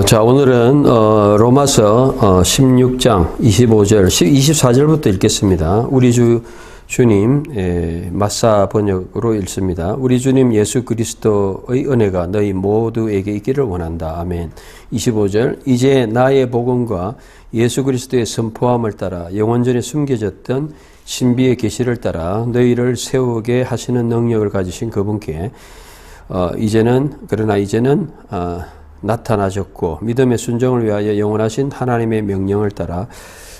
자, 오늘은 로마서 16장 25절, 24절부터 읽겠습니다. 우리 주님 마사 번역으로 읽습니다. 우리 주님 예수 그리스도의 은혜가 너희 모두에게 있기를 원한다. 아멘. 25절, 이제 나의 복음과 예수 그리스도의 선포함을 따라 영원전에 숨겨졌던 신비의 계시를 따라 너희를 세우게 하시는 능력을 가지신 그분께 이제는 나타나셨고 믿음의 순종을 위하여 영원하신 하나님의 명령을 따라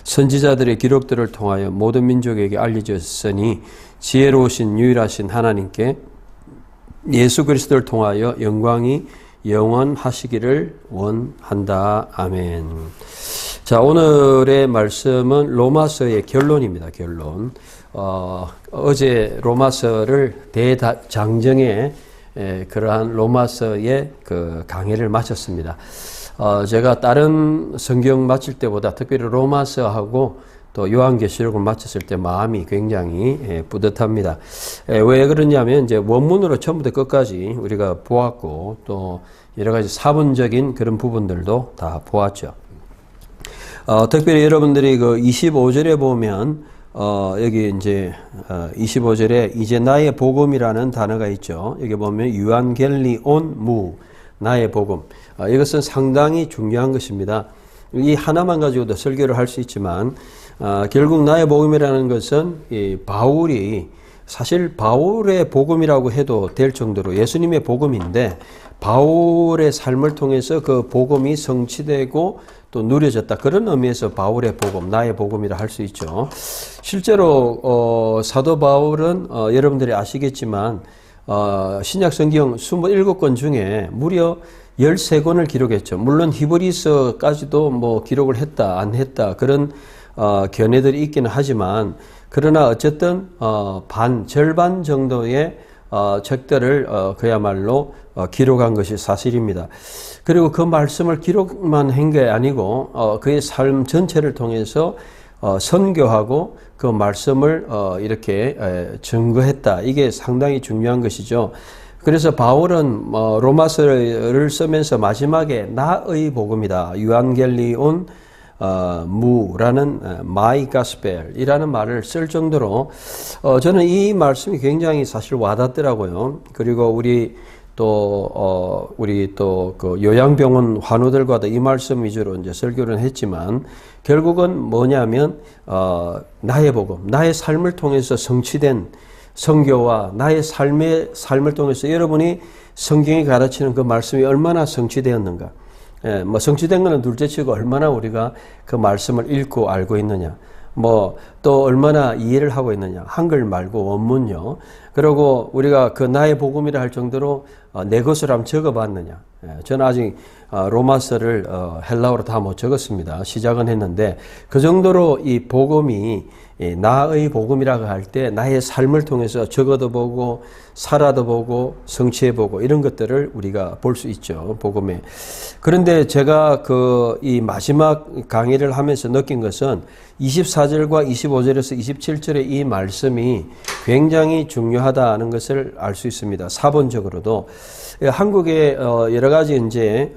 선지자들의 기록들을 통하여 모든 민족에게 알려졌으니 지혜로우신 유일하신 하나님께 예수 그리스도를 통하여 영광이 영원하시기를 원한다. 아멘. 자, 오늘의 말씀은 로마서의 결론입니다. 결론. 어제 로마서를 대장정의 그러한 로마서의 그 강해를 마쳤습니다. 제가 다른 성경 마칠 때보다 특별히 로마서하고 또 요한계시록을 마쳤을 때 마음이 굉장히 뿌듯합니다. 왜 그러냐면 이제 원문으로 처음부터 끝까지 우리가 보았고 또 여러 가지 사본적인 그런 부분들도 다 보았죠. 특별히 여러분들이 그 25절에 보면 여기 이제 25절에 이제 나의 복음이라는 단어가 있죠. 여기 보면 유안겔리온 무 나의 복음. 이것은 상당히 중요한 것입니다. 이 하나만 가지고도 설교를 할 수 있지만 결국 나의 복음이라는 것은 이 바울이 사실 바울의 복음이라고 해도 될 정도로 예수님의 복음인데 바울의 삶을 통해서 그 복음이 성취되고 또 누려졌다. 그런 의미에서 바울의 복음, 나의 복음이라 할 수 있죠. 실제로 사도 바울은 여러분들이 아시겠지만 신약 성경 27권 중에 무려 13권을 기록했죠. 물론 히브리서까지도 뭐 기록을 했다 안 했다 그런 견해들이 있기는 하지만 그러나 어쨌든 절반 정도의 책들을 그야말로 기록한 것이 사실입니다. 그리고 그 말씀을 기록만 한 게 아니고 그의 삶 전체를 통해서 선교하고 그 말씀을 이렇게 증거했다. 이게 상당히 중요한 것이죠. 그래서 바울은 로마서를 쓰면서 마지막에 나의 복음이다. 유안겔리온 무라는 my gospel이라는 말을 쓸 정도로 저는 이 말씀이 굉장히 사실 와닿더라고요. 그리고 우리 또 그 요양병원 환우들과도 이 말씀 위주로 이제 설교를 했지만 결국은 뭐냐면 나의 복음, 나의 삶을 통해서 성취된 선교와 나의 삶을 통해서 여러분이 성경이 가르치는 그 말씀이 얼마나 성취되었는가. 뭐 성취된 거는 둘째치고 얼마나 우리가 그 말씀을 읽고 알고 있느냐. 또 얼마나 이해를 하고 있느냐. 한글 말고 원문요. 그리고 우리가 그 나의 복음이라 할 정도로 내 것을 한번 적어봤느냐. 저는 아직 로마서를 헬라어로 다 못 적었습니다. 시작은 했는데 그 정도로 이 복음이 나의 복음이라고 할 때 나의 삶을 통해서 적어도 보고 살아도 보고 성취해 보고 이런 것들을 우리가 볼 수 있죠. 복음에. 그런데 제가 이 마지막 강의를 하면서 느낀 것은 24절과 25절에서 27절의 이 말씀이 굉장히 중요하다는 것을 알 수 있습니다. 사본적으로도 한국에 여러 가지 이제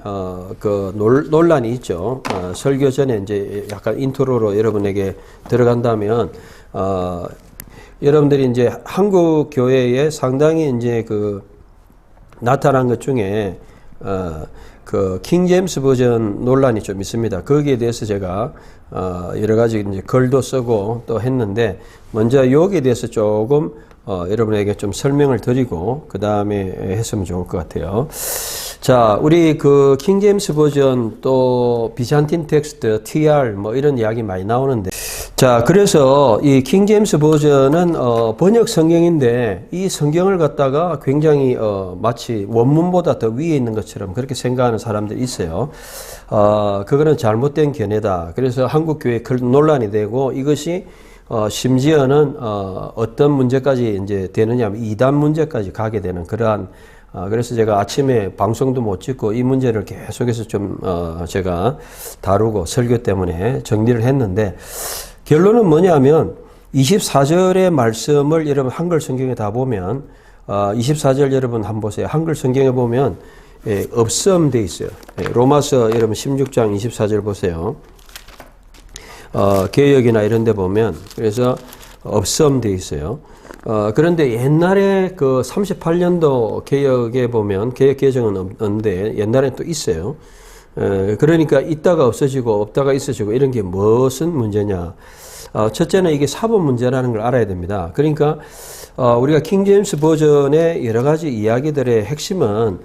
그 논란이 있죠. 설교 전에 이제 약간 인트로로 여러분에게 들어간다면 여러분들이 이제 한국 교회에 상당히 이제 그 나타난 것 중에 그 킹제임스 버전 논란이 좀 있습니다. 거기에 대해서 제가 여러 가지 이제 글도 쓰고 또 했는데 먼저 여기에 대해서 조금 여러분에게 좀 설명을 드리고 그 다음에 했으면 좋을 것 같아요. 자, 우리 그 킹제임스 버전 또 비잔틴 텍스트 TR 뭐 이런 이야기 많이 나오는데 자, 그래서 이 킹제임스 버전은 번역 성경인데 이 성경을 갖다가 굉장히 마치 원문보다 더 위에 있는 것처럼 그렇게 생각하는 사람들이 있어요. 그거는 잘못된 견해다. 그래서 한국 교회에 논란이 되고 이것이 심지어는 어떤 문제까지 이제 되느냐면 이단 문제까지 가게 되는 그러한 그래서 제가 아침에 방송도 못 찍고 이 문제를 계속해서 좀 제가 다루고 설교 때문에 정리를 했는데 결론은 뭐냐면 24절의 말씀을 여러분 한글 성경에 다 보면 24절 여러분 한번 보세요. 한글 성경에 보면 없음 돼 있어요. 로마서 여러분 16장 24절 보세요. 개역이나 이런 데 보면 그래서 없음 돼 있어요. 그런데 옛날에 그 38년도 개역에 보면 개역 개정은 없는데 옛날에 또 있어요. 그러니까 있다가 없어지고 없다가 있어지고 이런 게 무슨 문제냐. 첫째는 이게 사본 문제라는 걸 알아야 됩니다. 그러니까 우리가 킹제임스 버전의 여러 가지 이야기들의 핵심은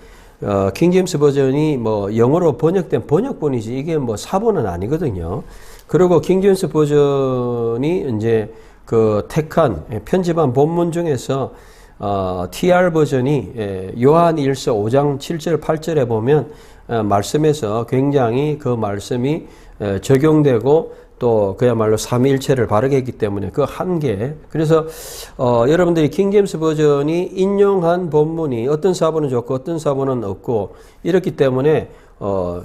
킹제임스 버전이 뭐 영어로 번역된 번역본이지 이게 뭐 사본은 아니거든요. 그리고 킹제임스 버전이 이제 그 택한 편집한 본문 중에서 TR 버전이 요한일서 5장 7절 8절에 보면 말씀에서 굉장히 그 말씀이 적용되고 또 그야말로 삼위일체를 바르게 했기 때문에 그 한계. 그래서 여러분들이 킹제임스 버전이 인용한 본문이 어떤 사본은 좋고 어떤 사본은 없고 이렇기 때문에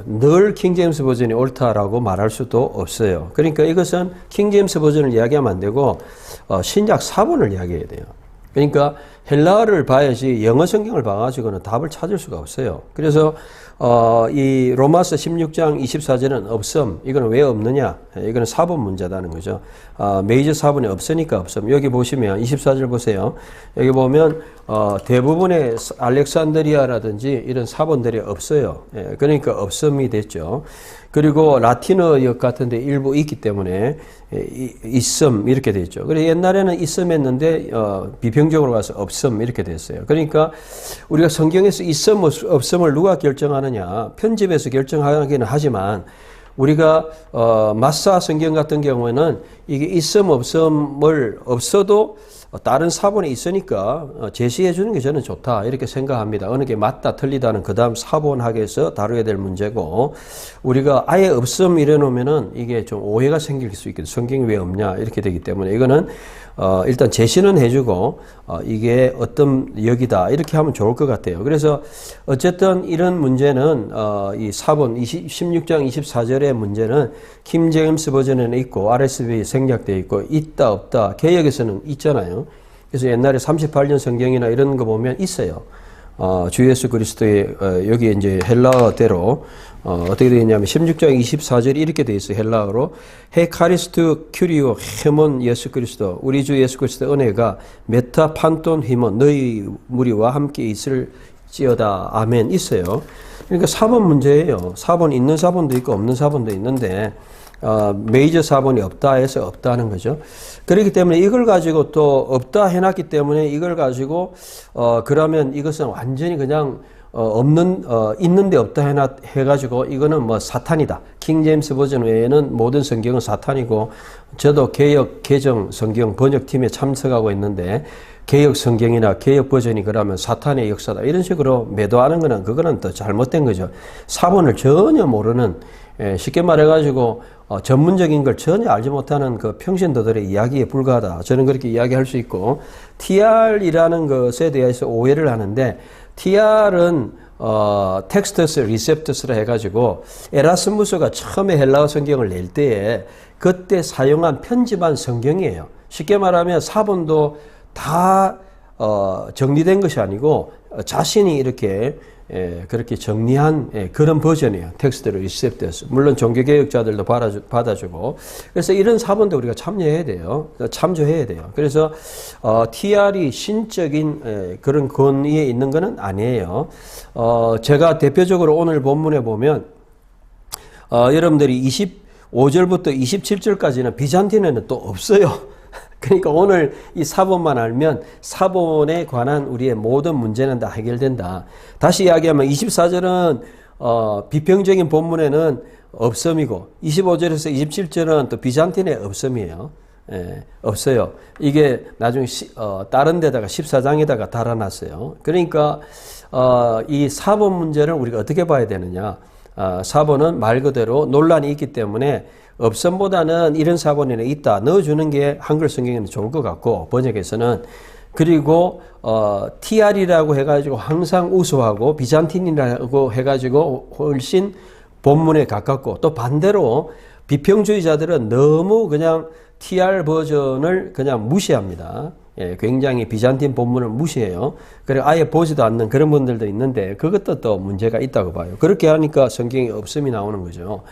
늘 킹제임스 버전이 옳다라고 말할 수도 없어요. 그러니까 이것은 킹제임스 버전을 이야기하면 안 되고 신약 사본을 이야기해야 돼요. 그러니까 헬라어를 봐야지 영어 성경을 봐가지고는 답을 찾을 수가 없어요. 그래서 이 로마서 16장 24절은 없음. 이거는 왜 없느냐? 이거는 사본 문제다는 거죠. 메이저 사본이 없으니까 없음. 여기 보시면 24절 보세요. 여기 보면 대부분의 알렉산드리아라든지 이런 사본들이 없어요. 그러니까 없음이 됐죠. 그리고 라틴어역 같은데 일부 있기 때문에 있음 이렇게 됐죠. 그래서 옛날에는 있음 했는데 비평적으로 가서 없음 이렇게 됐어요. 그러니까 우리가 성경에서 있음 없음을 누가 결정하느냐? 편집에서 결정하기는 하지만 우리가 마사 성경 같은 경우에는 이게 있음 없음을 없어도 다른 사본이 있으니까 제시해 주는 게 저는 좋다 이렇게 생각합니다. 어느 게 맞다 틀리다는 그 다음 사본학에서 다루게 될 문제고 우리가 아예 없음 이래 놓으면은 이게 좀 오해가 생길 수 있거든요. 성경이 왜 없냐 이렇게 되기 때문에 이거는 일단 제시는 해주고 이게 어떤 역이다 이렇게 하면 좋을 것 같아요. 그래서 어쨌든 이런 문제는 이 사본 16장 24절의 문제는 킹제임스 버전에는 있고 RSV 생략되어 있고 있다 없다 개역에서는 있잖아요. 그래서 옛날에 38년 성경이나 이런 거 보면 있어요. 주 예수 그리스도의 여기 이제 헬라어대로 어떻게 되어 있냐면 16장 24절이 이렇게 되어 있어요. 헬라어로 헤카리스트 큐리오 헤몬 예수 그리스도 우리 주 예수 그리스도 은혜가 메타 판톤 히몬 너희 무리와 함께 있을지어다 아멘 있어요. 그러니까 사본 문제예요. 사본 있는 사본도 있고 없는 사본도 있는데 메이저 사본이 없다 해서 없다는 거죠. 그렇기 때문에 이걸 가지고 또 없다 해놨기 때문에 이걸 가지고 그러면 이것은 완전히 그냥 있는데 없다 해가지고 이거는 뭐 사탄이다. 킹제임스 버전 외에는 모든 성경은 사탄이고 저도 개역 개정 성경 번역팀에 참석하고 있는데 개역 성경이나 개역 버전이 그러면 사탄의 역사다 이런 식으로 매도하는 거는 그거는 또 잘못된 거죠. 사본을 전혀 모르는 쉽게 말해가지고 전문적인 걸 전혀 알지 못하는 그 평신도들의 이야기에 불과하다. 저는 그렇게 이야기할 수 있고 TR이라는 것에 대해서 오해를 하는데 TR은 텍스터스 리셉터스라 해가지고 에라스무스가 처음에 헬라어 성경을 낼 때에 그때 사용한 편집한 성경이에요. 쉽게 말하면 사본도 다 정리된 것이 아니고 자신이 이렇게 그렇게 정리한 그런 버전이에요. 텍스트를 리셉터스. 물론 종교개혁자들도 받아주고. 그래서 이런 사본도 우리가 참여해야 돼요. 참조해야 돼요. 그래서 TR이 신적인 그런 권위에 있는 것은 아니에요. 제가 대표적으로 오늘 본문에 보면 여러분들이 25절부터 27절까지는 비잔틴에는 또 없어요. 그러니까 오늘 이 사본만 알면 사본에 관한 우리의 모든 문제는 다 해결된다. 다시 이야기하면 24절은 비평적인 본문에는 없음이고 25절에서 27절은 또 비잔틴의 없음이에요. 없어요. 이게 나중에 다른 데다가 14장에다가 달아놨어요. 그러니까 이 사본 문제를 우리가 어떻게 봐야 되느냐. 사본은 말 그대로 논란이 있기 때문에 없음보다는 이런 사본에는 있다 넣어주는 게 한글 성경에는 좋을 것 같고 번역에서는 그리고 TR이라고 해가지고 항상 우수하고 비잔틴이라고 해가지고 훨씬 본문에 가깝고 또 반대로 비평주의자들은 너무 그냥 TR 버전을 그냥 무시합니다. 굉장히 비잔틴 본문을 무시해요. 그리고 아예 보지도 않는 그런 분들도 있는데 그것도 또 문제가 있다고 봐요. 그렇게 하니까 성경에 없음이 나오는 거죠.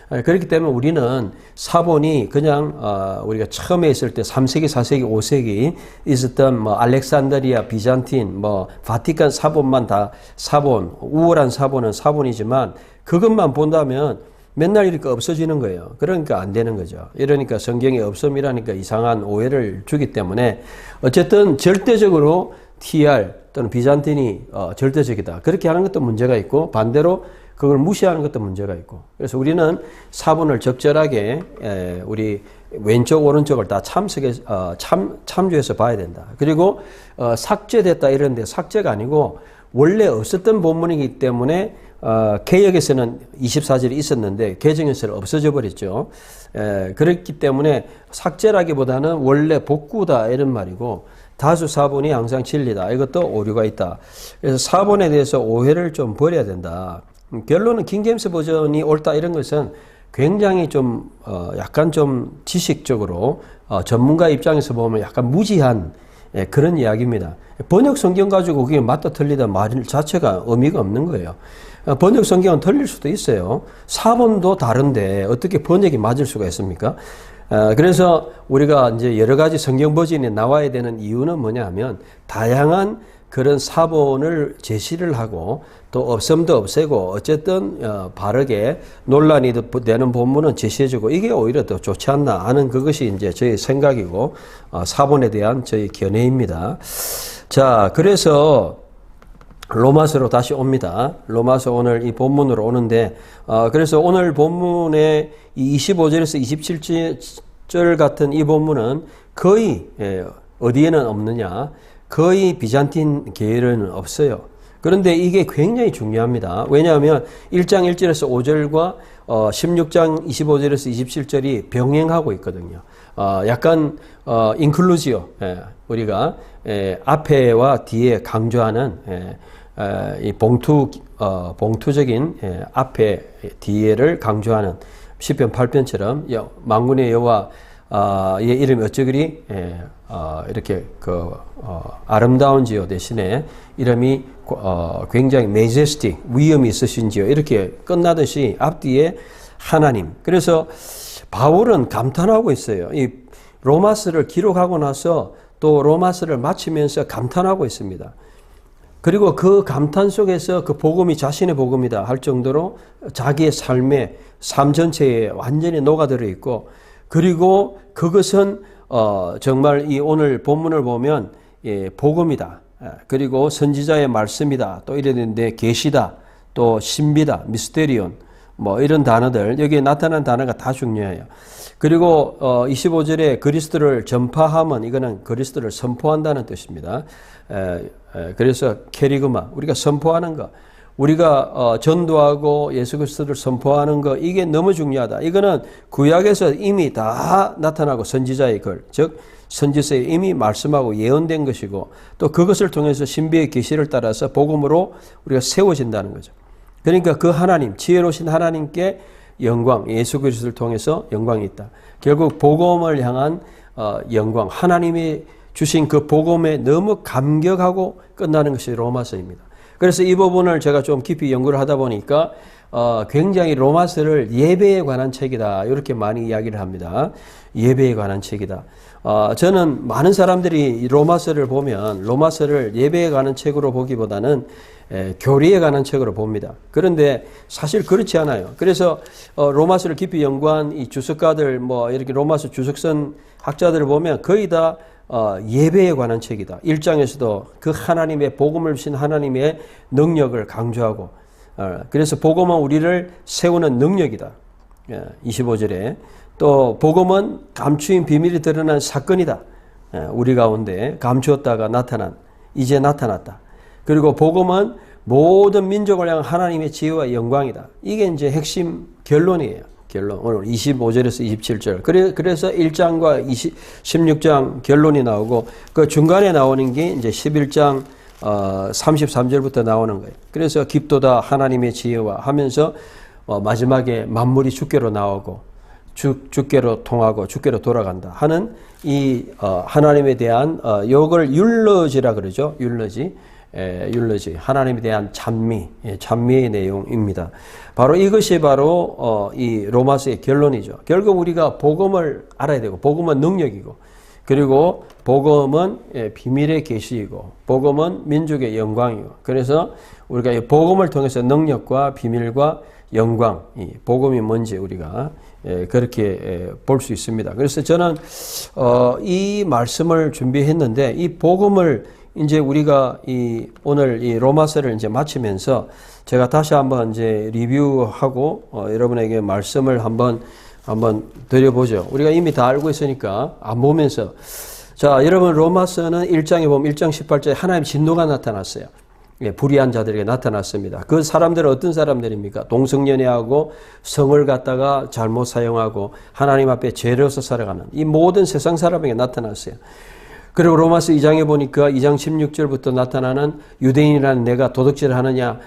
그렇기 때문에 우리는 사본이 그냥 우리가 처음에 있을 때 3세기, 4세기, 5세기 있었던 뭐 알렉산드리아, 비잔틴, 뭐 바티칸 사본만 다 사본, 우월한 사본은 사본이지만 그것만 본다면 맨날 이렇게 없어지는 거예요. 그러니까 안 되는 거죠. 이러니까 성경에 없음이라니까 이상한 오해를 주기 때문에 어쨌든 절대적으로 TR 또는 비잔틴이 절대적이다. 그렇게 하는 것도 문제가 있고 반대로 그걸 무시하는 것도 문제가 있고. 그래서 우리는 사본을 적절하게 우리 왼쪽 오른쪽을 다 참조해서 봐야 된다. 그리고 삭제됐다 이런데 삭제가 아니고 원래 없었던 본문이기 때문에 개역에서는 24절이 있었는데 개정에서는 없어져 버렸죠. 그렇기 때문에 삭제라기보다는 원래 복구다 이런 말이고 다수 사본이 항상 진리다. 이것도 오류가 있다. 그래서 사본에 대해서 오해를 좀 버려야 된다. 결론은 킹제임스 버전이 옳다 이런 것은 굉장히 좀 약간 좀 지식적으로 전문가 입장에서 보면 약간 무지한 그런 이야기입니다. 번역 성경 가지고 그게 맞다 틀리다 말 자체가 의미가 없는 거예요. 번역 성경은 틀릴 수도 있어요. 사본도 다른데 어떻게 번역이 맞을 수가 있습니까? 그래서 우리가 이제 여러 가지 성경 버전이 나와야 되는 이유는 뭐냐 하면 다양한 그런 사본을 제시를 하고 또 없음도 없애고 어쨌든 바르게 논란이 되는 본문은 제시해주고 이게 오히려 더 좋지 않나 하는 그것이 이제 저희 생각이고 사본에 대한 저희 견해입니다. 자, 그래서 로마서로 다시 옵니다. 로마서 오늘 이 본문으로 오는데 그래서 오늘 본문의 이 25절에서 27절 같은 이 본문은 거의 어디에는 없느냐? 거의 비잔틴 계열은 없어요. 그런데 이게 굉장히 중요합니다. 왜냐하면 1장 1절에서 5절과 16장 25절에서 27절이 병행하고 있거든요. 약간 인클루지오, 우리가 앞에와 뒤에 강조하는 이 봉투적인 앞에 뒤에를 강조하는 시편 8편처럼 만군의 여호와 의 이름이 어쩌그리 이렇게 아름다운지요 대신에 이름이 굉장히 메제스틱 위엄이 있으신지요 이렇게 끝나듯이 앞뒤에 하나님. 그래서 바울은 감탄하고 있어요. 이 로마서를 기록하고 나서 또 로마서를 마치면서 감탄하고 있습니다. 그리고 그 감탄 속에서 그 복음이 자신의 복음이다 할 정도로 자기의 삶의 삶 전체에 완전히 녹아들어 있고 그리고 그것은 정말 이 오늘 본문을 보면 복음이다. 그리고 선지자의 말씀이다. 또 이랬는데 계시다. 또 신비다. 미스테리온. 뭐 이런 단어들 여기에 나타난 단어가 다 중요해요. 그리고 25절에 그리스도를 전파하면 이거는 그리스도를 선포한다는 뜻입니다. 그래서 캐리그마 우리가 선포하는 거 우리가 전도하고 예수 그리스도를 선포하는 거 이게 너무 중요하다. 이거는 구약에서 이미 다 나타나고 선지자의 글, 즉 선지서에 이미 말씀하고 예언된 것이고 또 그것을 통해서 신비의 계시를 따라서 복음으로 우리가 세워진다는 거죠. 그러니까 그 하나님, 지혜로우신 하나님께 영광, 예수 그리스도를 통해서 영광이 있다. 결국 복음을 향한 영광, 하나님이 주신 그 복음에 너무 감격하고 끝나는 것이 로마서입니다. 그래서 이 부분을 제가 좀 깊이 연구를 하다 보니까 굉장히 로마서를 예배에 관한 책이다 이렇게 많이 이야기를 합니다. 예배에 관한 책이다. 저는 많은 사람들이 로마서를 보면 로마서를 예배에 관한 책으로 보기보다는 교리에 관한 책으로 봅니다. 그런데 사실 그렇지 않아요. 그래서 로마서를 깊이 연구한 이 주석가들 뭐 이렇게 로마서 주석선 학자들을 보면 거의 다 예배에 관한 책이다. 1장에서도 그 하나님의 복음을 주신 하나님의 능력을 강조하고 그래서 복음은 우리를 세우는 능력이다. 25절에 또 복음은 감추인 비밀이 드러난 사건이다. 우리 가운데 감추었다가 이제 나타났다. 그리고 복음은 모든 민족을 향한 하나님의 지혜와 영광이다. 이게 이제 핵심 결론이에요. 결론. 오늘 25절에서 27절. 그래서 1장과 16장 결론이 나오고 그 중간에 나오는 게 이제 11장 33절부터 나오는 거예요. 그래서 깊도다 하나님의 지혜와 하면서 마지막에 만물이 주께로 나오고 주께로 통하고 주께로 돌아간다 하는 이 하나님에 대한 요걸 율러지라 그러죠. 율러지. 하나님에 대한 찬미의 내용입니다. 바로 이것이 바로 이 로마서의 결론이죠. 결국 우리가 복음을 알아야 되고, 복음은 능력이고, 그리고 복음은 비밀의 계시이고, 복음은 민족의 영광이고, 그래서 우리가 이 복음을 통해서 능력과 비밀과 영광, 이 복음이 뭔지 우리가 그렇게 볼 수 있습니다. 그래서 저는 이 말씀을 준비했는데, 이 복음을 이제 우리가 오늘 이 로마서를 이제 마치면서 제가 다시 한번 이제 리뷰하고 여러분에게 말씀을 한번 드려보죠. 우리가 이미 다 알고 있으니까 안 보면서. 자, 여러분 로마서는 1장에 보면 1장 18절에 하나님 진노가 나타났어요. 불의한 자들에게 나타났습니다. 그 사람들은 어떤 사람들입니까? 동성연애하고 성을 갖다가 잘못 사용하고 하나님 앞에 죄로서 살아가는 이 모든 세상 사람에게 나타났어요. 그리고 로마서 2장에 보니까 2장 16절부터 나타나는 유대인이라는 내가 도둑질을 하느냐,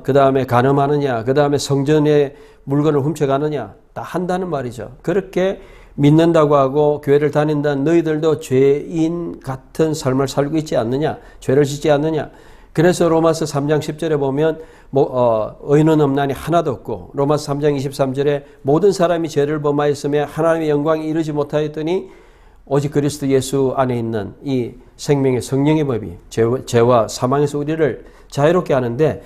그 다음에 간음하느냐, 그 다음에 성전의 물건을 훔쳐가느냐, 다 한다는 말이죠. 그렇게 믿는다고 하고 교회를 다닌다는 너희들도 죄인 같은 삶을 살고 있지 않느냐, 죄를 짓지 않느냐. 그래서 로마서 3장 10절에 보면 의인은 없나니 하나도 없고, 로마서 3장 23절에 모든 사람이 죄를 범하였으며 하나님의 영광에 이르지 못하였더니 오직 그리스도 예수 안에 있는 이 생명의 성령의 법이 죄와 사망에서 우리를 자유롭게 하는데,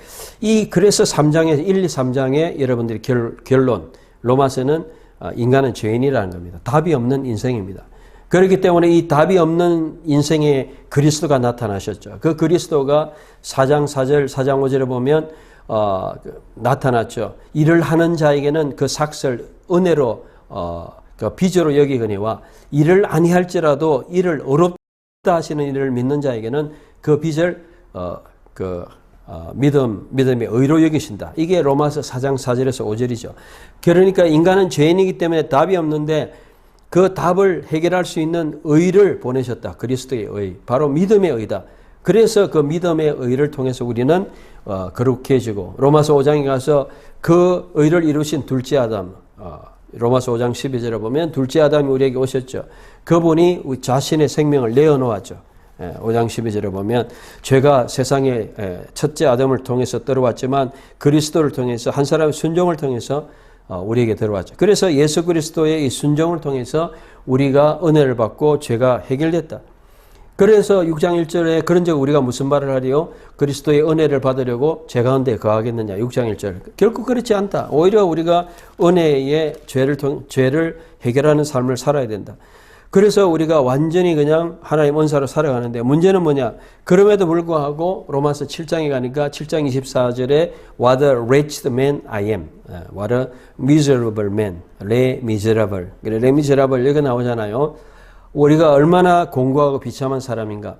그래서 3장에 1, 2, 3장에 여러분들이 결론, 로마서는 인간은 죄인이라는 겁니다. 답이 없는 인생입니다. 그렇기 때문에 이 답이 없는 인생에 그리스도가 나타나셨죠. 그 그리스도가 4장 4절, 4장 5절에 보면 나타났죠. 일을 하는 자에게는 그 삭슬 은혜로 그 빚으로 여기거니와 일을 아니할지라도 이를 어렵다 하시는 일을 믿는 자에게는 그 빚을 믿음의 의로 여기신다. 이게 로마서 4장 4절에서 5절이죠. 그러니까 인간은 죄인이기 때문에 답이 없는데 그 답을 해결할 수 있는 의를 보내셨다. 그리스도의 의. 바로 믿음의 의다. 그래서 그 믿음의 의를 통해서 우리는 거룩해지고, 로마서 5장에 가서 그 의를 이루신 둘째 아담, 로마서 5장 12절에 보면 둘째 아담이 우리에게 오셨죠. 그분이 자신의 생명을 내어놓았죠. 5장 12절에 보면 죄가 세상에 첫째 아담을 통해서 들어왔지만 그리스도를 통해서 한 사람의 순종을 통해서 우리에게 들어왔죠. 그래서 예수 그리스도의 이 순종을 통해서 우리가 은혜를 받고 죄가 해결됐다. 그래서 6장 1절에 그런즉 우리가 무슨 말을 하리요? 그리스도의 은혜를 받으려고 죄 가운데 거하겠느냐? 6장 1절. 결국 그렇지 않다. 오히려 우리가 은혜의 죄를 해결하는 삶을 살아야 된다. 그래서 우리가 완전히 그냥 하나님 은사로 살아가는데, 문제는 뭐냐? 그럼에도 불구하고 로마서 7장에 가니까 7장 24절에 What a wretched man I am. What a miserable man. Les Miserables. Les Miserables 여기 나오잖아요. 우리가 얼마나 공고하고 비참한 사람인가.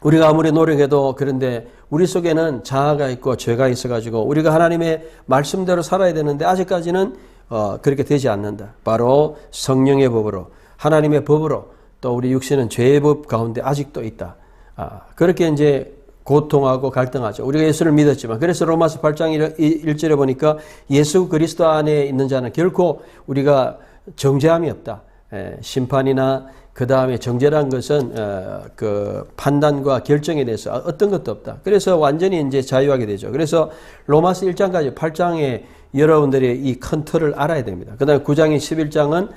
우리가 아무리 노력해도 그런데 우리 속에는 자아가 있고 죄가 있어가지고 우리가 하나님의 말씀대로 살아야 되는데 아직까지는 그렇게 되지 않는다. 바로 성령의 법으로, 하나님의 법으로, 또 우리 육신은 죄의 법 가운데 아직도 있다. 그렇게 이제 고통하고 갈등하죠. 우리가 예수를 믿었지만, 그래서 로마서 8장 1절에 보니까 예수 그리스도 안에 있는 자는 결코 우리가 정죄함이 없다. 심판이나 그 다음에 정죄란 것은 그 판단과 결정에 대해서 어떤 것도 없다. 그래서 완전히 이제 자유하게 되죠. 그래서 로마서 1장까지 8장에 여러분들이 이 큰 틀을 알아야 됩니다. 그 다음에 9장인 11장은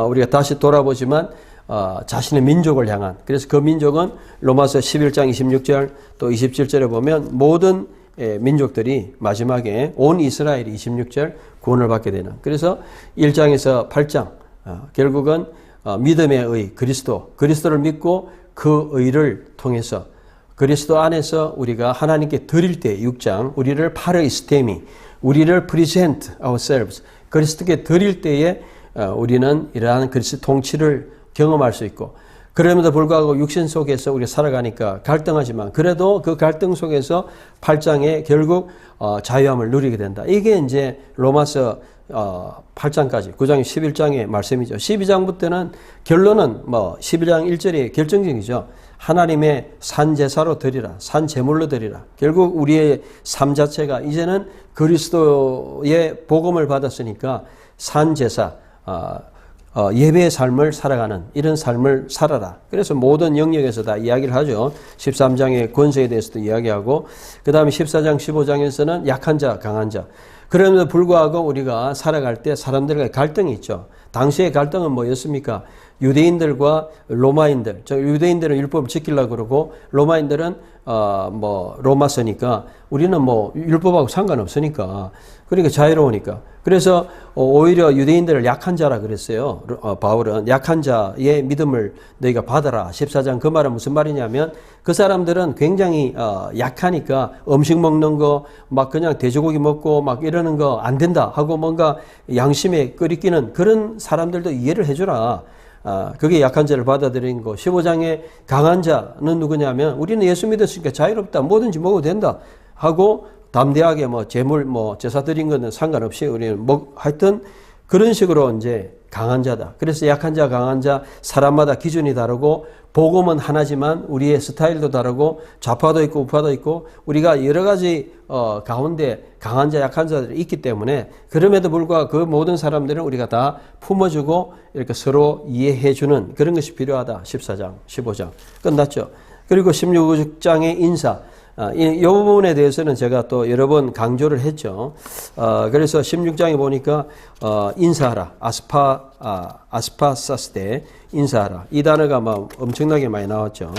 우리가 다시 돌아보지만 자신의 민족을 향한, 그래서 그 민족은 로마서 11장 26절 또 27절에 보면 모든 민족들이 마지막에 온 이스라엘이 26절 구원을 받게 되는, 그래서 1장에서 8장 결국은 믿음의 의 그리스도를 믿고 그 의를 통해서 그리스도 안에서 우리가 하나님께 드릴 때 6장 우리를 파르이스테미, 우리를 present ourselves, 그리스도께 드릴 때에 우리는 이러한 그리스도 통치를 경험할 수 있고, 그럼에도 불구하고 육신 속에서 우리가 살아가니까 갈등하지만 그래도 그 갈등 속에서 8장에 결국 자유함을 누리게 된다. 이게 이제 로마서 8장까지 9장 11장의 말씀이죠. 12장부터는 결론은 12장 1절이 결정적이죠. 하나님의 산 제사로 드리라, 산 제물로 드리라. 결국 우리의 삶 자체가 이제는 그리스도의 복음을 받았으니까 산 제사, 예배의 삶을 살아가는 이런 삶을 살아라. 그래서 모든 영역에서 다 이야기를 하죠. 13장의 권세에 대해서도 이야기하고 그 다음에 14장 15장에서는 약한 자 강한 자. 그럼에도 불구하고 우리가 살아갈 때 사람들과 갈등이 있죠. 당시의 갈등은 뭐였습니까? 유대인들과 로마인들. 유대인들은 율법을 지키려고 그러고 로마인들은 로마서니까 우리는 율법하고 상관없으니까 그러니까 자유로우니까. 그래서 오히려 유대인들을 약한 자라 그랬어요. 바울은 약한 자의 믿음을 너희가 받아라. 14장 그 말은 무슨 말이냐면 그 사람들은 굉장히 약하니까 음식 먹는 거 막 그냥 돼지고기 먹고 막 이러는 거 안 된다 하고 뭔가 양심에 끓이끼는 그런 사람들도 이해를 해주라. 그게 약한 자를 받아들인 거. 15장의 강한 자는 누구냐면 우리는 예수 믿었으니까 자유롭다. 뭐든지 먹어도 된다 하고 담대하게 재물 제사 드린 거는 상관없이 우리는 하여튼 그런 식으로 이제 강한 자다. 그래서 약한 자, 강한 자 사람마다 기준이 다르고 복음은 하나지만 우리의 스타일도 다르고 좌파도 있고 우파도 있고 우리가 여러 가지 가운데 강한 자, 약한 자들이 있기 때문에 그럼에도 불구하고 그 모든 사람들은 우리가 다 품어주고 이렇게 서로 이해해주는 그런 것이 필요하다. 14장, 15장 끝났죠. 그리고 16장의 인사. 이 부분에 대해서는 제가 또 여러 번 강조를 했죠. 그래서 16장에 보니까 인사하라. 아스파사스 때 인사하라. 이 단어가 엄청나게 많이 나왔죠.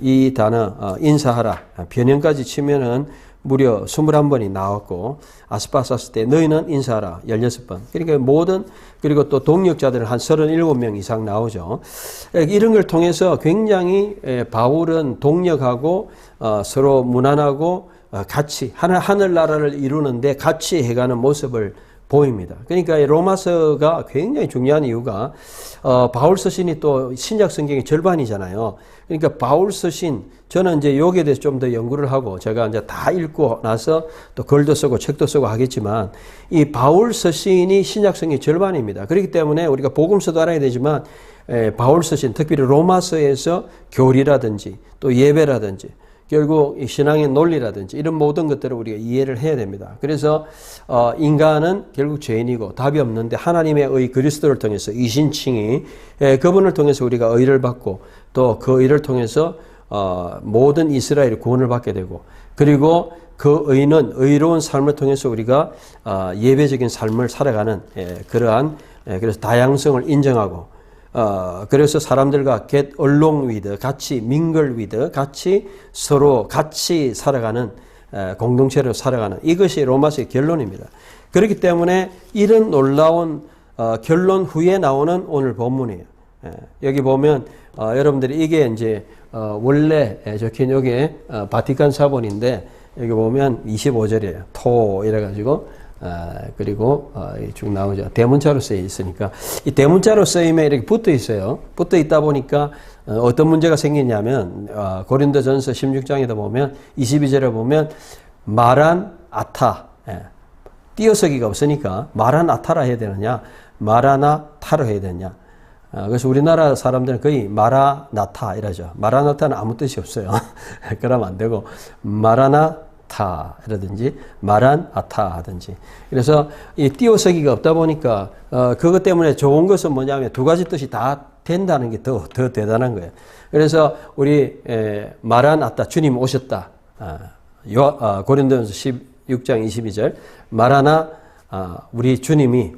이 단어 인사하라. 변형까지 치면은 무려 21번이 나왔고 아스파사스 때 너희는 인사하라 16번. 그러니까 그리고 또 동역자들은 한 37명 이상 나오죠. 이런 걸 통해서 굉장히 바울은 동역하고 서로 무난하고 같이 하늘나라를 이루는데 같이 해가는 모습을 보입니다. 그러니까 로마서가 굉장히 중요한 이유가 바울 서신이 또 신약 성경의 절반이잖아요. 그러니까 바울 서신 저는 이제 여기에 대해서 좀 더 연구를 하고 제가 이제 다 읽고 나서 또 글도 쓰고 책도 쓰고 하겠지만 이 바울 서신이 신약 성경의 절반입니다. 그렇기 때문에 우리가 복음서도 알아야 되지만 바울 서신 특별히 로마서에서 교리라든지 또 예배라든지 결국 이 신앙의 논리라든지 이런 모든 것들을 우리가 이해를 해야 됩니다. 그래서 인간은 결국 죄인이고 답이 없는데 하나님의 의 그리스도를 통해서 이신칭이 그분을 통해서 우리가 의를 받고 또 그 의를 통해서 모든 이스라엘이 구원을 받게 되고 그리고 그 의는 의로운 삶을 통해서 우리가 예배적인 삶을 살아가는 그러한 그래서 다양성을 인정하고 그래서 사람들과 get along with, 같이 mingle with, 같이 서로 같이 살아가는 공동체로 살아가는 이것이 로마서의 결론입니다. 그렇기 때문에 이런 놀라운 결론 후에 나오는 오늘 본문이에요. 여기 보면 여러분들이 이게 이제 원래 적힌 여기에 바티칸 사본인데 여기 보면 25절이에요. 토 이래가지고 그리고 쭉 나오죠. 대문자로 쓰여 있으니까 이 대문자로 쓰임에 이렇게 붙어 있어요. 붙어 있다 보니까 어떤 문제가 생기냐면 고린도전서 16장에도 보면 22절에 보면 마란 아타 띄어쓰기가 없으니까 마란 아타라 해야 되느냐 마라나 타로 해야 되느냐. 그래서 우리나라 사람들은 거의 마라나타 이러죠. 마라나타는 아무 뜻이 없어요. 그러면 안 되고 마라나타라든지 마란아타 하든지. 그래서 이 띄어쓰기가 없다 보니까 그것 때문에 좋은 것은 뭐냐면 두 가지 뜻이 다 된다는 게 더 대단한 거예요. 그래서 우리 마란아타 주님 오셨다. 고린도전서 16장 22절 마라나 우리 주님이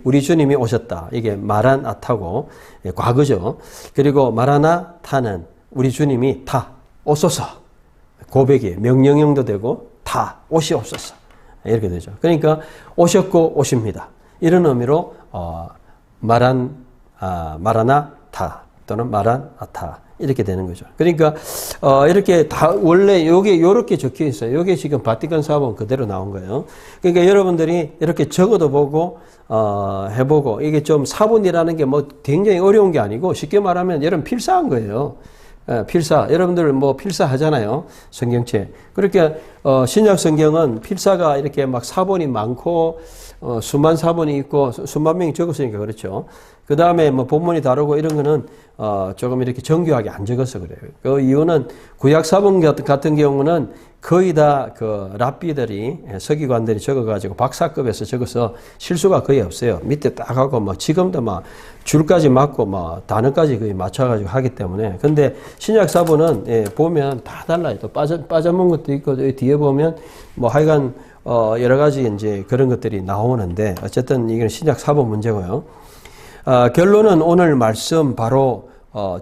오셨다. 이게 마란아타고 과거죠. 그리고 마라나타는 우리 주님이 오소서 고백이에요. 명령형도 되고 오시옵소서 이렇게 되죠. 그러니까 오셨고 오십니다. 이런 의미로 마라나타 또는 마란아타 이렇게 되는 거죠. 그러니까 이렇게 다 원래 요게 요렇게 적혀 있어요. 요게 지금 바티칸 사본 그대로 나온 거예요. 그러니까 여러분들이 이렇게 적어도 보고 해보고 이게 좀 사본이라는 게 뭐 굉장히 어려운 게 아니고 쉽게 말하면 여러분 필사한 거예요. 필사. 여러분들 뭐 필사 하잖아요. 성경책. 그렇게 신약 성경은 필사가 이렇게 막 사본이 많고 수만 사본이 있고 수만 명이 적었으니까 그렇죠. 그 다음에 뭐 본문이 다르고 이런 거는 조금 이렇게 정교하게 안 적어서 그래요. 그 이유는 구약사본 같은 경우는 거의 다 그 랍비들이 서기관들이 적어가지고 박사급에서 적어서 실수가 거의 없어요. 밑에 딱 하고 뭐 지금도 막 줄까지 맞고 뭐 단어까지 거의 맞춰가지고 하기 때문에. 근데 신약사본은 보면 다 달라요. 또 빠져먹은 것도 있고 뒤에 보면 뭐 하여간 여러 가지 이제 그런 것들이 나오는데 어쨌든 이건 신약사본 문제고요. 결론은 오늘 말씀 바로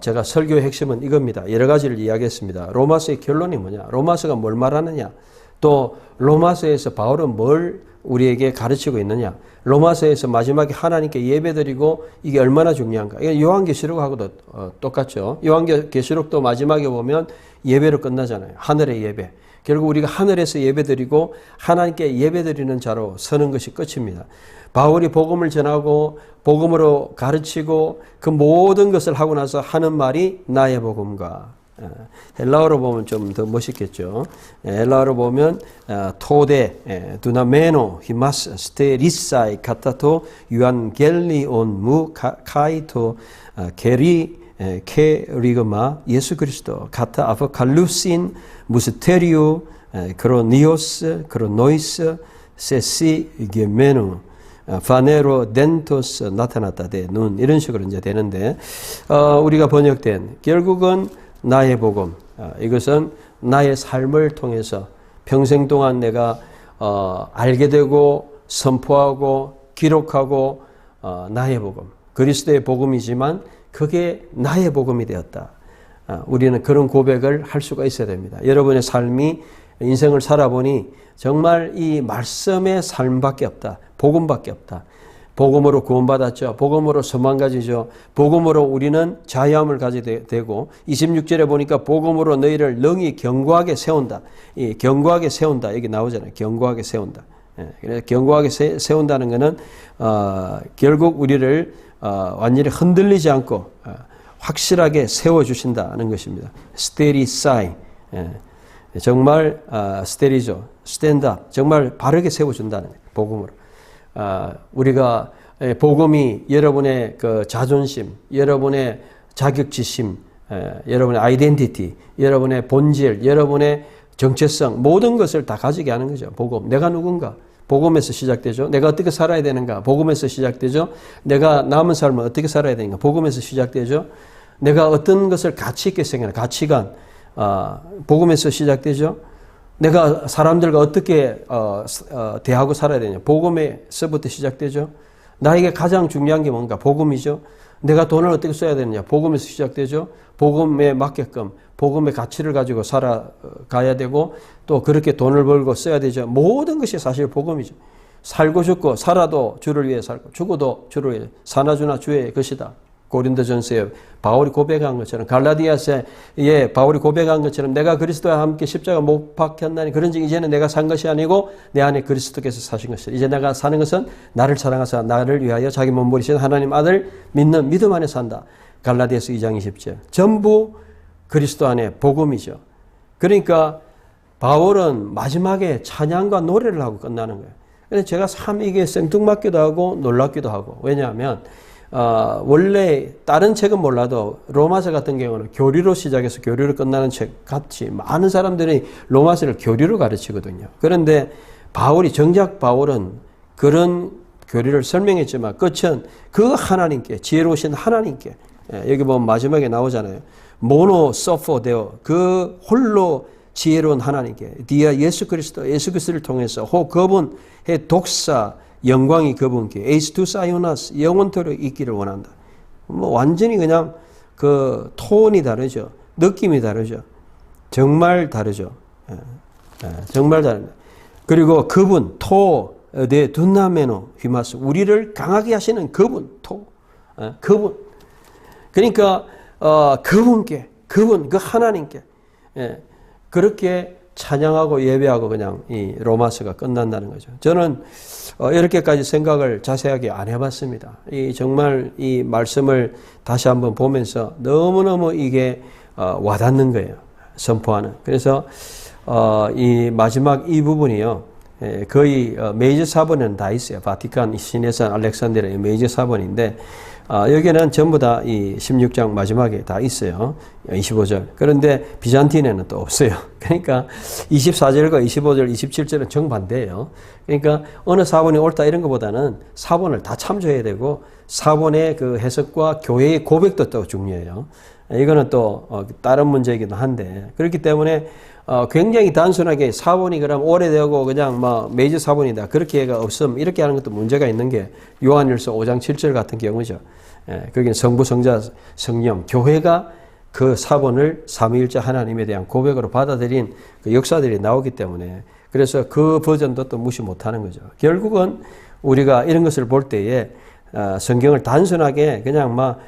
제가 설교의 핵심은 이겁니다. 여러 가지를 이야기했습니다. 로마서의 결론이 뭐냐? 로마서가 뭘 말하느냐? 또 로마서에서 바울은 뭘 우리에게 가르치고 있느냐? 로마서에서 마지막에 하나님께 예배드리고 이게 얼마나 중요한가? 이게 요한계시록하고도 똑같죠. 요한계시록도 마지막에 보면 예배로 끝나잖아요. 하늘의 예배. 결국 우리가 하늘에서 예배드리고 하나님께 예배드리는 자로 서는 것이 끝입니다. 바울이 복음을 전하고 복음으로 가르치고 그 모든 것을 하고 나서 하는 말이 나의 복음과, 헬라어로 보면 좀 더 멋있겠죠. 헬라어로 보면 토데 두나메노 히마스 스테리사이 카타토 유안겔리온 무 카이토 게리 케리그마 예수 그리스도 카타 아포칼루신 무스테리오 크로니오스 크로노이스 세시 게메노 파네로 덴토스 나타났다 대 눈 이런 식으로 이제 되는데 우리가 번역된 결국은 나의 복음, 이것은 나의 삶을 통해서 평생 동안 내가 알게 되고 선포하고 기록하고 나의 복음, 그리스도의 복음이지만 그게 나의 복음이 되었다. 우리는 그런 고백을 할 수가 있어야 됩니다. 여러분의 삶이 인생을 살아보니 정말 이 말씀의 삶밖에 없다. 복음밖에 없다. 복음으로 구원받았죠. 복음으로 소망 가지죠. 복음으로 우리는 자유함을 가지게 되고 26절에 보니까 복음으로 너희를 능히 견고하게 세운다. 이 견고하게 세운다. 여기 나오잖아요. 견고하게 세운다. 그래서 견고하게 세운다는 것은 결국 우리를 완전히 흔들리지 않고 확실하게 세워주신다는 것입니다. 스테리사이. 정말 스테리죠. 스탠드업. 정말 바르게 세워준다는 거예요. 복음으로. 우리가 복음이 여러분의 그 자존심, 여러분의 자격지심, 여러분의 아이덴티티, 여러분의 본질, 여러분의 정체성 모든 것을 다 가지게 하는 거죠. 복음. 내가 누군가? 복음에서 시작되죠. 내가 어떻게 살아야 되는가? 복음에서 시작되죠. 내가 남은 삶을 어떻게 살아야 되는가? 복음에서 시작되죠. 내가 어떤 것을 가치 있게 생각하는 가치관, 복음에서 시작되죠. 내가 사람들과 어떻게 대하고 살아야 되냐. 복음에서부터 시작되죠. 나에게 가장 중요한 게 뭔가? 복음이죠. 내가 돈을 어떻게 써야 되느냐. 복음에서 시작되죠. 복음에 맞게끔 복음의 가치를 가지고 살아가야 되고 또 그렇게 돈을 벌고 써야 되죠. 모든 것이 사실 복음이죠. 살고 죽고 살아도 주를 위해 살고 죽어도 주를 위해 사나 주나 주의 것이다. 고린도전서에 바울이 고백한 것처럼 갈라디아서에 바울이 고백한 것처럼 내가 그리스도와 함께 십자가 못 박혔나니 그런즉 이제는 내가 산 것이 아니고 내 안에 그리스도께서 사신 것이다. 이제 내가 사는 것은 나를 사랑하사 나를 위하여 자기 몸 버리신 하나님 아들 믿는 믿음 안에 산다. 갈라디아서 2장 20절. 전부 그리스도 안에 복음이죠. 그러니까 바울은 마지막에 찬양과 노래를 하고 끝나는 거예요. 그래서 제가 참 이게 생뚱맞기도 하고 놀랍기도 하고 왜냐하면 원래 다른 책은 몰라도 로마서 같은 경우는 교리로 시작해서 교리로 끝나는 책 같이 많은 사람들이 로마서를 교리로 가르치거든요. 그런데 정작 바울은 그런 교리를 설명했지만 끝은 그 하나님께 지혜로우신 하나님께 여기 보면 마지막에 나오잖아요. 모노 소포 데오 그 홀로 지혜로운 하나님께 디아 예수 그리스도를 통해서 그분의 독사 영광이 그분께 에이스투 사이오나스 영원토록 있기를 원한다. 뭐 완전히 그냥 그 톤이 다르죠. 느낌이 다르죠. 정말 다르죠. 정말 다릅니다. 그리고 그분 네 둔나메노 휘마스 우리를 강하게 하시는 그분 그분 그러니까 그분께 그 하나님께 그렇게 찬양하고 예배하고 그냥 이 로마서가 끝난다는 거죠. 저는 이렇게까지 생각을 자세하게 안 해봤습니다. 정말 이 말씀을 다시 한번 보면서 너무너무 이게 와닿는 거예요. 선포하는. 그래서 이 마지막 이 부분이요. 거의 메이저 사본에는 다 있어요. 바티칸, 시내산, 알렉산드리아 메이저 사본인데 여기는 전부 다 이 16장 마지막에 다 있어요. 25절. 그런데 비잔틴에는 또 없어요. 그러니까 24절과 25절, 27절은 정반대예요. 그러니까 어느 사본이 옳다 이런 것보다는 사본을 다 참조해야 되고 사본의 그 해석과 교회의 고백도 또 중요해요. 이거는 또 다른 문제이기도 한데 그렇기 때문에 굉장히 단순하게 사본이 그럼 오래되고 그냥 뭐 메이저 사본이다 그렇게가 없음 이렇게 하는 것도 문제가 있는 게 요한일서 5장 7절 같은 경우죠. 거기는 성부, 성자, 성령, 교회가 그 사본을 삼위일체 하나님에 대한 고백으로 받아들인 그 역사들이 나오기 때문에 그래서 그 버전도 또 무시 못하는 거죠. 결국은 우리가 이런 것을 볼 때에 성경을 단순하게 그냥 막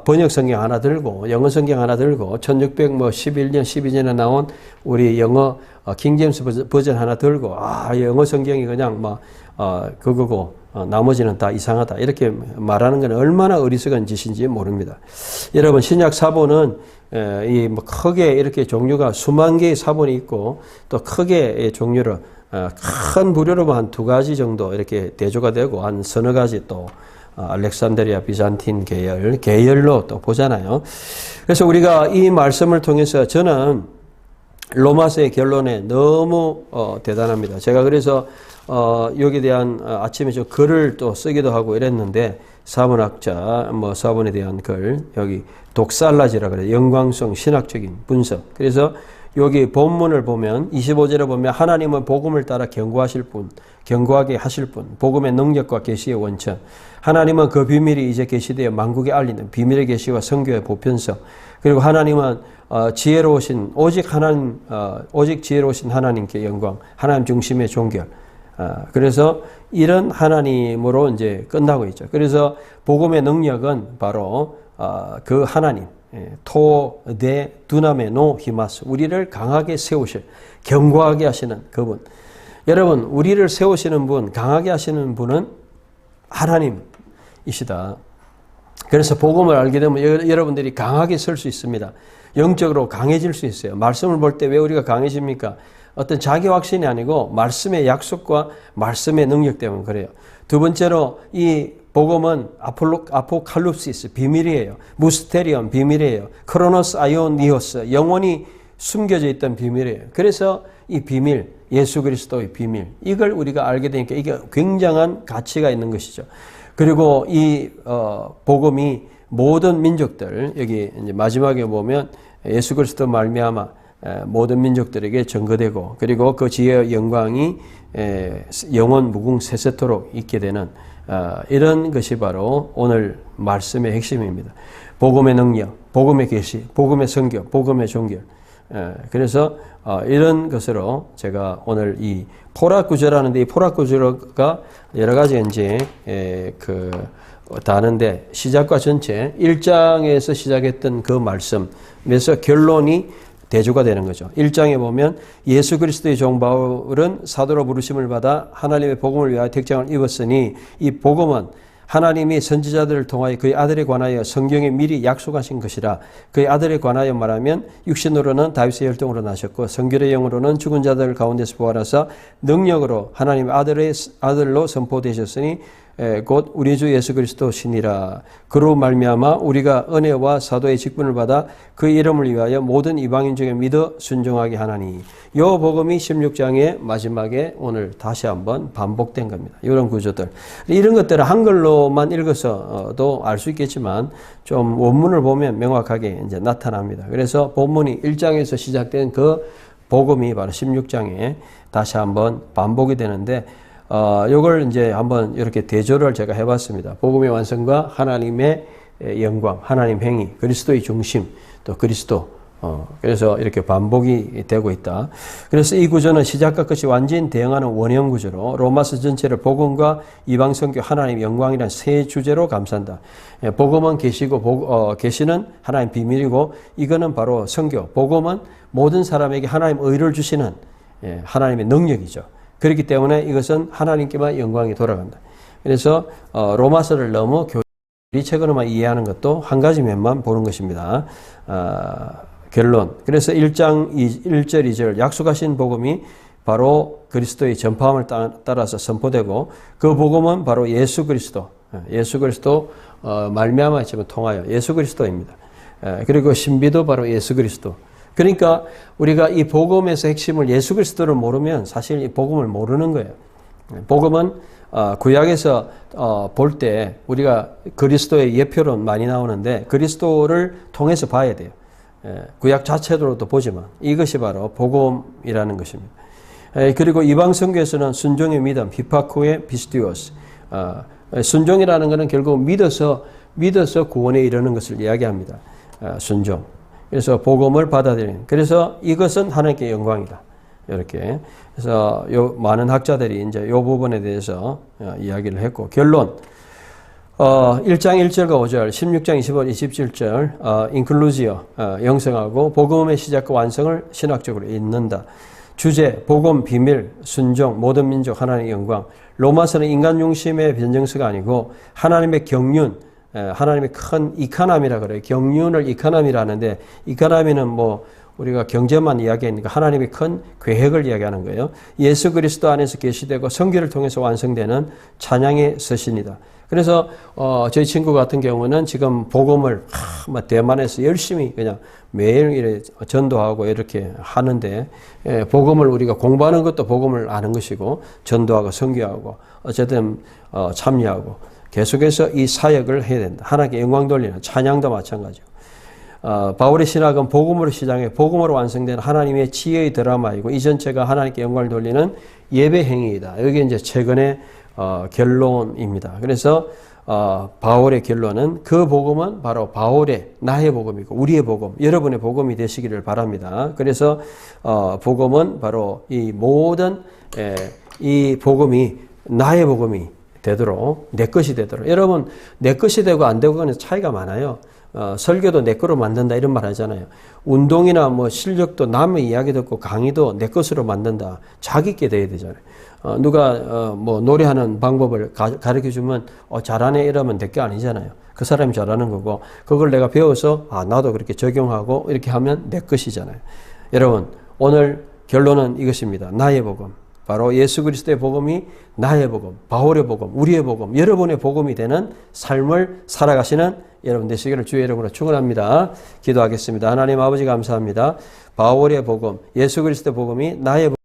번역 성경 하나 들고 영어 성경 하나 들고 1611년 12년에 나온 우리 영어 킹제임스 버전 하나 들고 영어 성경이 그냥 막 그거고 나머지는 다 이상하다 이렇게 말하는 건 얼마나 어리석은 짓인지 모릅니다. 여러분 신약 사본은 이 뭐 크게 이렇게 종류가 수만 개의 사본이 있고 또 크게 종류로 큰 부류로만 한 두 가지 정도 이렇게 대조가 되고 한 서너 가지 또 알렉산드리아 비잔틴 계열로 또 보잖아요. 그래서 우리가 이 말씀을 통해서 저는 로마서의 결론에 너무 대단합니다. 제가 그래서 여기에 대한 아침에 저 글을 또 쓰기도 하고 이랬는데 사본학자 뭐 사본에 대한 글 여기 독살라지라 그래요. 영광성 신학적인 분석. 그래서 여기 본문을 보면 25절에 보면 하나님은 복음을 따라 경고하게 하실 분, 복음의 능력과 계시의 원천. 하나님은 그 비밀이 이제 계시되어 만국에 알리는 비밀의 계시와 선교의 보편성. 그리고 하나님은 지혜로우신 오직 지혜로우신 하나님께 영광, 하나님 중심의 종결. 그래서 이런 하나님으로 이제 끝나고 있죠. 그래서 복음의 능력은 바로 그 하나님. 토데 두나메노 히마스 우리를 강하게 세우실 견고하게 하시는 그분. 여러분 우리를 세우시는 분 강하게 하시는 분은 하나님이시다. 그래서 복음을 알게 되면 여러분들이 강하게 설 수 있습니다. 영적으로 강해질 수 있어요. 말씀을 볼 때 왜 우리가 강해집니까? 어떤 자기 확신이 아니고 말씀의 약속과 말씀의 능력 때문에 그래요. 두 번째로 이 복음은 아포칼립시스 비밀이에요. 무스테리온 비밀이에요. 크로노스 아이오니오스 영원히 숨겨져 있던 비밀이에요. 그래서 이 비밀 예수 그리스도의 비밀 이걸 우리가 알게 되니까 이게 굉장한 가치가 있는 것이죠. 그리고 이 복음이 모든 민족들 여기 이제 마지막에 보면 예수 그리스도 말미암아 모든 민족들에게 전거되고 그리고 그 지혜의 영광이 영원 무궁 세세토록 있게 되는 이런 것이 바로 오늘 말씀의 핵심입니다. 복음의 능력, 복음의 계시, 복음의 선교, 복음의 종결. 그래서 이런 것으로 제가 오늘 이 포락구절하는데 이 포락구절가 여러 가지 이제 다는데 시작과 전체 1장에서 시작했던 그 말씀에서 결론이 대조가 되는 거죠. 1장에 보면 예수 그리스도의 종 바울은 사도로 부르심을 받아 하나님의 복음을 위하여 택장을 입었으니 이 복음은 하나님이 선지자들을 통하여 그의 아들에 관하여 성경에 미리 약속하신 것이라. 그의 아들에 관하여 말하면 육신으로는 다윗의 혈통으로 나셨고 성결의 영으로는 죽은 자들 가운데서 부활하사 능력으로 하나님의 아들로 선포되셨으니 곧 우리 주 예수 그리스도시니라. 그로 말미암아 우리가 은혜와 사도의 직분을 받아 그 이름을 위하여 모든 이방인 중에 믿어 순종하게 하나니. 요 복음이 16장의 마지막에 오늘 다시 한번 반복된 겁니다. 이런 구조들. 이런 것들을 한글로만 읽어서도 알 수 있겠지만 좀 원문을 보면 명확하게 이제 나타납니다. 그래서 본문이 1장에서 시작된 그 복음이 바로 16장에 다시 한번 반복이 되는데 요걸 이제 한번 이렇게 대조를 제가 해봤습니다. 복음의 완성과 하나님의 영광, 하나님 행위, 그리스도의 중심, 또 그리스도. 그래서 이렇게 반복이 되고 있다. 그래서 이 구조는 시작과 끝이 완전히 대응하는 원형 구조로 로마서 전체를 복음과 이방 선교, 하나님 영광이라는 세 주제로 감싼다. 복음은 계시고 계시는 하나님 비밀이고 이거는 바로 선교. 복음은 모든 사람에게 하나님 의를 주시는 하나님의 능력이죠. 그렇기 때문에 이것은 하나님께만 영광이 돌아간다. 그래서 로마서를 너무 교리책으로만 이해하는 것도 한 가지 면만 보는 것입니다. 결론. 그래서 1장 1절 2절 약속하신 복음이 바로 그리스도의 전파함을 따라서 선포되고 그 복음은 바로 예수 그리스도 말미암아 지금 통하여 예수 그리스도입니다. 그리고 신비도 바로 예수 그리스도. 그러니까 우리가 이 복음에서 핵심을 예수 그리스도를 모르면 사실 이 복음을 모르는 거예요. 복음은 구약에서 볼 때 우리가 그리스도의 예표론 많이 나오는데 그리스도를 통해서 봐야 돼요. 구약 자체로도 보지만 이것이 바로 복음이라는 것입니다. 그리고 이방 선교에서는 순종의 믿음, 히파쿠의 피스티오스. 순종이라는 것은 결국 믿어서 구원에 이르는 것을 이야기합니다. 순종. 그래서 복음을 받아들이는. 그래서 이것은 하나님께 영광이다. 이렇게. 그래서 많은 학자들이 이제 이 부분에 대해서 이야기를 했고, 결론. 1장 1절과 5절, 16장 25, 27절, 인클루지어, 영성하고 복음의 시작과 완성을 신학적으로 잇는다. 주제, 복음, 비밀, 순종, 모든 민족, 하나님의 영광. 로마서는 인간 중심의 변정서가 아니고 하나님의 경륜, 하나님의 큰 이카나미라 그래요. 경륜을 이카나미라 하는데 이카나미는 뭐 우리가 경제만 이야기하니까 하나님의 큰 계획을 이야기하는 거예요. 예수 그리스도 안에서 계시되고 성결을 통해서 완성되는 찬양의 서신이다. 그래서 저희 친구 같은 경우는 지금 복음을 대만에서 열심히 그냥 매일 전도하고 이렇게 하는데 복음을 우리가 공부하는 것도 복음을 아는 것이고 전도하고 선교하고 어쨌든 참여하고 계속해서 이 사역을 해야 된다. 하나님께 영광 돌리는 찬양도 마찬가지고 바울의 신학은 복음으로 시작해 복음으로 완성된 하나님의 지혜의 드라마이고 이 전체가 하나님께 영광을 돌리는 예배 행위이다. 여기 이제 최근에 결론입니다. 그래서 바울의 결론은 그 복음은 바로 바울의 나의 복음이고 우리의 복음, 여러분의 복음이 되시기를 바랍니다. 그래서 복음은 바로 이 모든 이 복음이 나의 복음이 되도록 내 것이 되도록 여러분 내 것이 되고 안 되고는 차이가 많아요. 설교도 내 거로 만든다 이런 말 하잖아요. 운동이나 뭐 실력도 남의 이야기 듣고 강의도 내 것으로 만든다. 자기 게 돼야 되잖아요. 누가 뭐 노래하는 방법을 가르쳐 주면 잘하네 이러면 내 게 아니잖아요. 그 사람이 잘하는 거고 그걸 내가 배워서 나도 그렇게 적용하고 이렇게 하면 내 것이잖아요. 여러분 오늘 결론은 이것입니다. 나의 복음. 바로 예수 그리스도의 복음이 나의 복음, 바울의 복음, 우리의 복음, 여러분의 복음이 되는 삶을 살아가시는 여러분 되시기를 주의 이름으로 축원합니다. 기도하겠습니다. 하나님 아버지 감사합니다. 바울의 복음, 예수 그리스도의 복음이 나의 복음